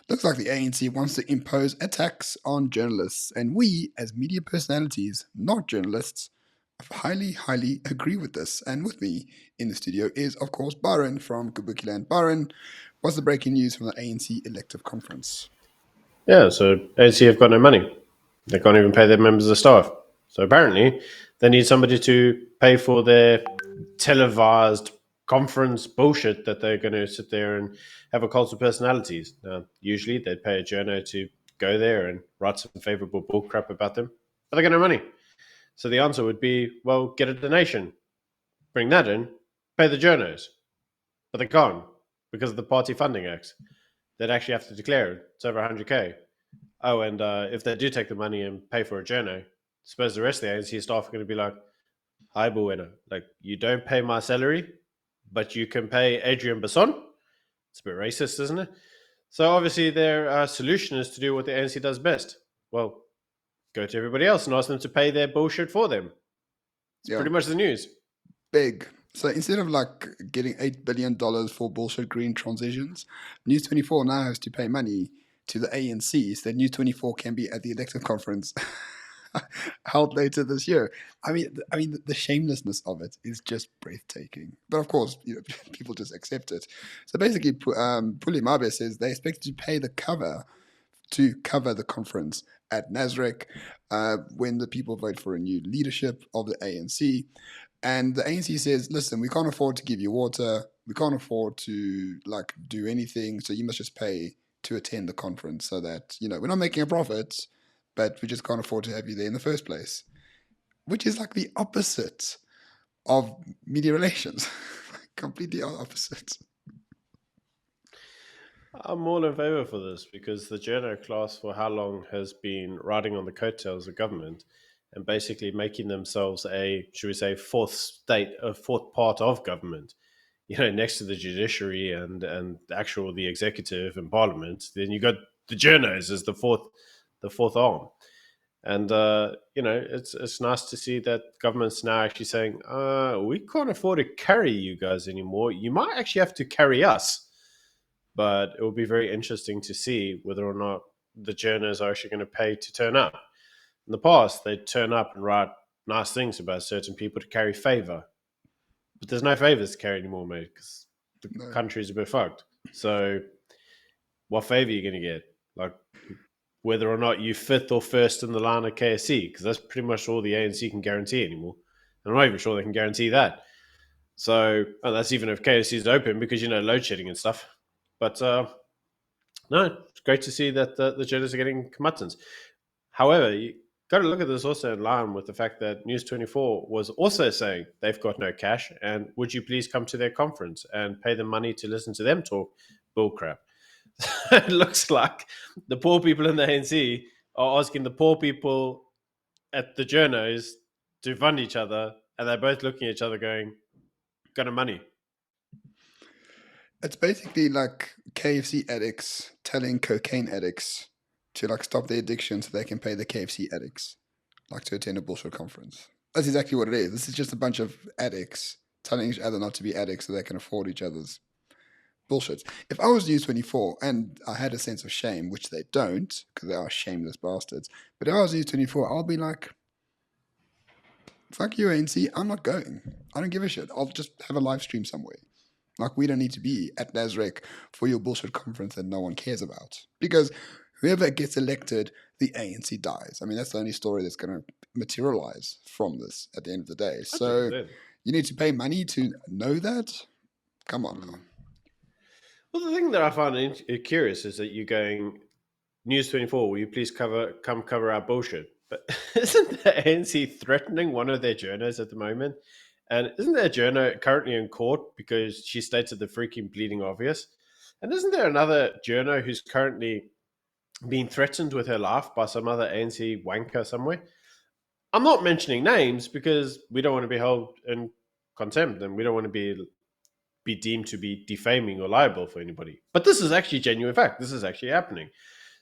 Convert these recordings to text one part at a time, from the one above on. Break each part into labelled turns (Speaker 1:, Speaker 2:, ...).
Speaker 1: Looks like the ANC wants to impose a tax on journalists, and we, as media personalities, not journalists, highly agree with this. And with me in the studio is, of course, Byron from Kabukiland. Byron, what's the breaking news from the ANC elective conference?
Speaker 2: Yeah, so AC have got no money. They can't even pay their members of staff. So apparently, they need somebody to pay for their televised conference bullshit that they're going to sit there and have a cult of personalities. Now, usually, they'd pay a journo to go there and write some favorable bullcrap about them, but they got no money. So the answer would be, well, get a donation, bring that in, pay the journos. But they can't because of the Party Funding Acts. They'd actually have to declare it. It's over 100K. Oh, and if they do take the money and pay for a journo, suppose the rest of the ANC staff are going to be like, hi, Buena, like, you don't pay my salary, but you can pay Adrian Basson? It's a bit racist, isn't it? So obviously their solution is to do what the ANC does best. Well, go to everybody else and ask them to pay their bullshit for them. It's
Speaker 1: Yeah,
Speaker 2: pretty much the news.
Speaker 1: big. So instead of like getting $8 billion for bullshit green transitions, News24 now has to pay money to the ANC so that News24 can be at the elective conference held later this year. I mean, the shamelessness of it is just breathtaking. But of course, people just accept it. So basically, Pulimabe says they expect to pay the cover to cover the conference at Nasrec when the people vote for a new leadership of the ANC. And the ANC says, listen, we can't afford to give you water. We can't afford to like do anything. So you must just pay to attend the conference so that, we're not making a profit, but we just can't afford to have you there in the first place, which is like the opposite of media relations. Completely opposite.
Speaker 2: I'm all in favour for this because the journo class for how long has been riding on the coattails of government and basically making themselves a, should we say, a fourth part of government. Next to the judiciary and the executive and parliament, then you got the journos as the fourth arm. And it's nice to see that government's now actually saying, we can't afford to carry you guys anymore. You might actually have to carry us. But it will be very interesting to see whether or not the journos are actually going to pay to turn up. In the past, they'd turn up and write nice things about certain people to carry favor. But there's no favors to carry anymore, mate, because the
Speaker 1: No.
Speaker 2: country's a bit fucked. So what favor are you going to get? Like whether or not you fifth or first in the line of KSC, because that's pretty much all the ANC can guarantee anymore. I'm not even sure they can guarantee that. So that's even if KSC is open because, load shedding and stuff. But no, it's great to see that the journalists are getting comeuppance. However, you got to look at this also in line with the fact that News24 was also saying they've got no cash, and would you please come to their conference and pay them money to listen to them talk bullcrap? It looks like the poor people in the ANC are asking the poor people at the journos to fund each other, and they're both looking at each other going, got no money.
Speaker 1: It's basically like KFC addicts telling cocaine addicts to like stop their addiction so they can pay the KFC addicts like to attend a bullshit conference. That's exactly what it is. This is just a bunch of addicts telling each other not to be addicts so they can afford each other's bullshit. If I was News24 and I had a sense of shame, which they don't, because they are shameless bastards, but if I was News24, I'll be like, fuck you, ANC, I'm not going. I don't give a shit. I'll just have a live stream somewhere. Like, we don't need to be at Nasrec for your bullshit conference that no one cares about. Because whoever gets elected, the ANC dies. I mean, that's the only story that's going to materialize from this at the end of the day. So you need to pay money to know that? Come on now.
Speaker 2: Well, the thing that I find curious is that you're going, News24, will you please come cover our bullshit? But isn't the ANC threatening one of their journos at the moment? And isn't their journo currently in court because she stated the freaking bleeding obvious? And isn't there another journo who's currently being threatened with her life by some other ANC wanker somewhere? I'm not mentioning names because we don't want to be held in contempt and we don't want to be deemed to be defaming or liable for anybody. But this is actually genuine fact. This is actually happening.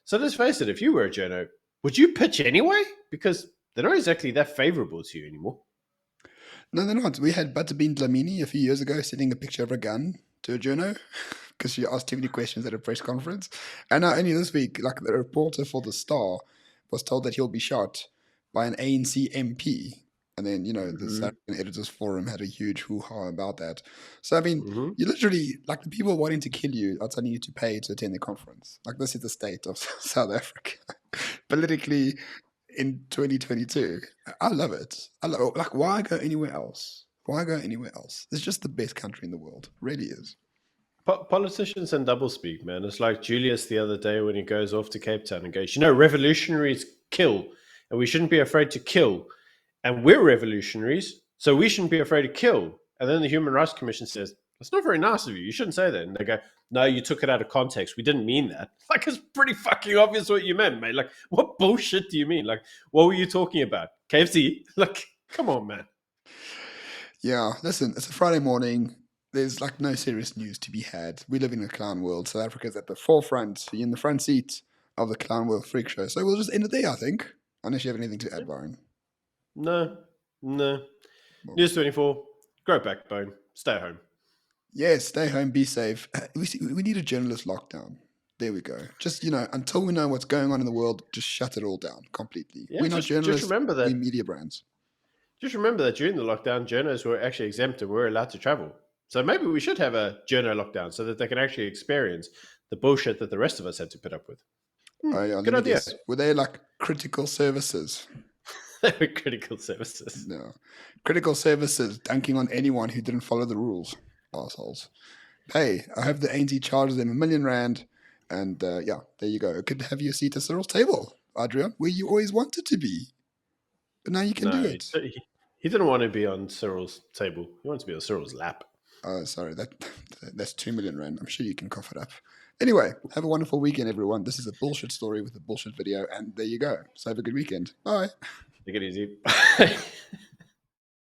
Speaker 2: So let's face it, if you were a journo, would you pitch anyway? Because they're not exactly that favorable to you anymore.
Speaker 1: No, they're not. We had Butterbean Dlamini a few years ago sending a picture of a gun to a journo. because she asked too many questions at a press conference. And now only this week, like the reporter for the Star was told that he'll be shot by an ANC MP. And then, the
Speaker 2: Mm-hmm.
Speaker 1: South African Editors Forum had a huge hoo-ha about that. So, I mean,
Speaker 2: Mm-hmm.
Speaker 1: you literally, like the people wanting to kill you are telling you to pay to attend the conference. Like this is the state of South Africa. Politically, in 2022. I love it. Like, why go anywhere else? Why go anywhere else? It's just the best country in the world. It really is.
Speaker 2: Politicians and doublespeak, man. It's like Julius the other day when he goes off to Cape Town and goes, revolutionaries kill, and we shouldn't be afraid to kill. And we're revolutionaries, so we shouldn't be afraid to kill. And then the Human Rights Commission says, that's not very nice of you. You shouldn't say that. And they go, no, you took it out of context. We didn't mean that. Like, it's pretty fucking obvious what you meant, mate. Like, what bullshit do you mean? Like, what were you talking about? KFC? Like, come on, man.
Speaker 1: Yeah, listen, it's a Friday morning. There's like no serious news to be had. We live in a clown world. South Africa's at the forefront, in the front seat of the clown world freak show. So we'll just end it there, I think. Unless you have anything to add, Byron.
Speaker 2: No.
Speaker 1: Well,
Speaker 2: News24, grow backbone, stay home.
Speaker 1: yes, stay home, be safe. We need a journalist lockdown. There we go. Just, until we know what's going on in the world, just shut it all down completely.
Speaker 2: Yeah,
Speaker 1: We're not
Speaker 2: just
Speaker 1: journalists,
Speaker 2: remember that.
Speaker 1: we're media brands.
Speaker 2: Just remember that during the lockdown, journalists were actually exempt and were allowed to travel. So maybe we should have a journo lockdown so that they can actually experience the bullshit that the rest of us had to put up with.
Speaker 1: Oh, yeah,
Speaker 2: Good
Speaker 1: let me
Speaker 2: idea.
Speaker 1: guess. Were they like critical services?
Speaker 2: They were critical services.
Speaker 1: No. Critical services dunking on anyone who didn't follow the rules. Assholes. Hey, I hope the ANC charges them R1,000,000. And yeah, there you go. Could have your seat at Cyril's table, Adrian, where you always wanted to be. But now you can do it.
Speaker 2: He didn't want to be on Cyril's table. He wanted to be on Cyril's lap.
Speaker 1: Oh, sorry. That's R2,000,000. I'm sure you can cough it up. Anyway, have a wonderful weekend, everyone. This is a bullshit story with a bullshit video. And there you go. So have a good weekend. Bye.
Speaker 2: Take it easy.